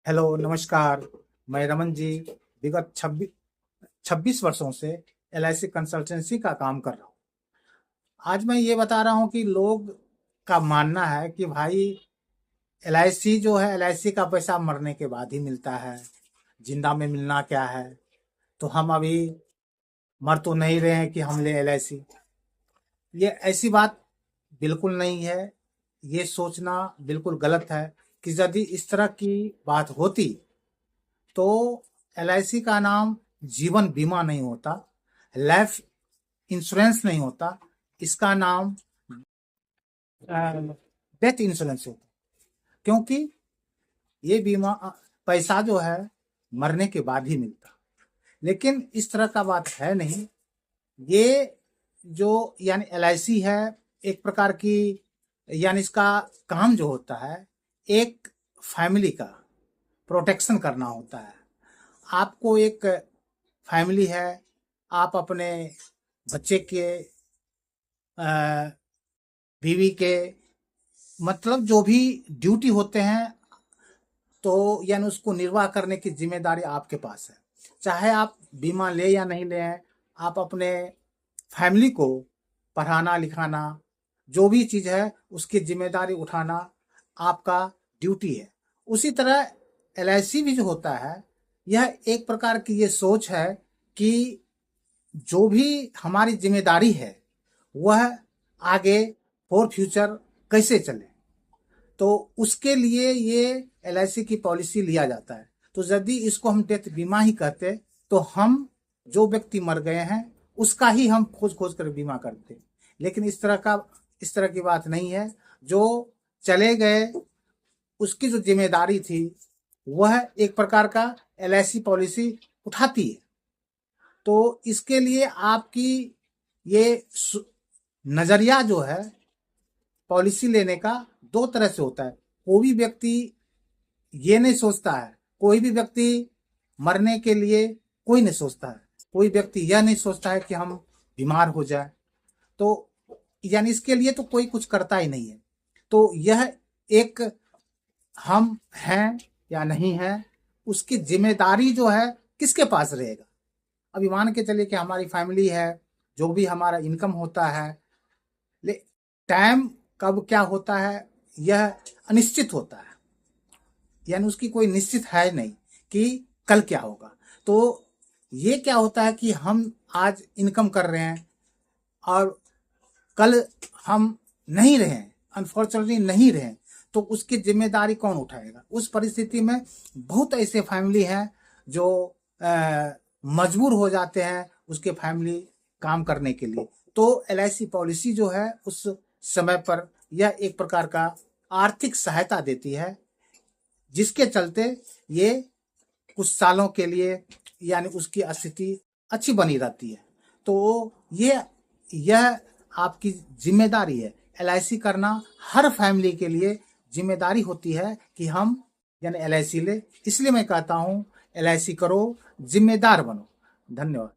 Hello, नमस्कार। मैं रमन जी विगत 26 वर्षों से एलआईसी कंसल्टेंसी का काम कर रहा हूँ। आज मैं ये बता रहा हूँ कि लोग का मानना है कि भाई एलआईसी जो है, एलआईसी का पैसा मरने के बाद ही मिलता है, जिंदा में मिलना क्या है। तो हम अभी मर तो नहीं रहे हैं कि हम ले एलआईसी। ये ऐसी बात बिल्कुल नहीं है। ये सोचना बिल्कुल गलत है कि यदि इस तरह की बात होती तो एलआईसी का नाम जीवन बीमा नहीं होता, लाइफ इंश्योरेंस नहीं होता, इसका नाम डेथ इंश्योरेंस होता। क्योंकि ये बीमा पैसा जो है मरने के बाद ही मिलता। लेकिन इस तरह का बात है नहीं। ये जो यानी एलआईसी है, एक प्रकार की यानी इसका काम जो होता है, एक फैमिली का प्रोटेक्शन करना होता है। आपको एक फैमिली है, आप अपने बच्चे के, बीवी के, मतलब जो भी ड्यूटी होते हैं, तो यानी उसको निर्वाह करने की जिम्मेदारी आपके पास है। चाहे आप बीमा ले या नहीं ले, आप अपने फैमिली को पढ़ाना लिखाना, जो भी चीज़ है उसकी जिम्मेदारी उठाना आपका ड्यूटी है। उसी तरह एलआईसी भी जो होता है, यह एक प्रकार की ये सोच है कि जो भी हमारी जिम्मेदारी है वह आगे फॉर फ्यूचर कैसे चले, तो उसके लिए ये एलआईसी की पॉलिसी लिया जाता है। तो यदि इसको हम डेथ बीमा ही कहते तो हम जो व्यक्ति मर गए हैं उसका ही हम खोज खोज कर बीमा करते। लेकिन इस तरह की बात नहीं है। जो चले गए उसकी जो जिम्मेदारी थी वह एक प्रकार का एलआईसी पॉलिसी उठाती है। तो इसके लिए आपकी ये नजरिया जो है पॉलिसी लेने का दो तरह से होता है। कोई भी व्यक्ति ये नहीं सोचता है, कोई भी व्यक्ति मरने के लिए कोई नहीं सोचता है, कोई व्यक्ति यह नहीं सोचता है कि हम बीमार हो जाए। तो यानी इसके लिए तो कोई कुछ करता ही नहीं है। तो यह एक हम हैं या नहीं हैं, उसकी जिम्मेदारी जो है किसके पास रहेगा। अभी मान के चलिए कि हमारी फैमिली है, जो भी हमारा इनकम होता है, ले टाइम कब क्या होता है यह अनिश्चित होता है। यानी उसकी कोई निश्चित है नहीं कि कल क्या होगा। तो ये क्या होता है कि हम आज इनकम कर रहे हैं और कल हम नहीं रहे, अनफॉर्चुनेटली नहीं रहे, तो उसकी जिम्मेदारी कौन उठाएगा। उस परिस्थिति में बहुत ऐसे फैमिली हैं जो मजबूर हो जाते हैं उसके फैमिली काम करने के लिए। तो एलआईसी पॉलिसी जो है उस समय पर यह एक प्रकार का आर्थिक सहायता देती है, जिसके चलते ये कुछ सालों के लिए यानी उसकी स्थिति अच्छी बनी रहती है। तो यह आपकी जिम्मेदारी है। एलआईसी करना हर फैमिली के लिए जिम्मेदारी होती है कि हम यानी एलआईसी ले। इसलिए मैं कहता हूँ एलआईसी करो, जिम्मेदार बनो। धन्यवाद।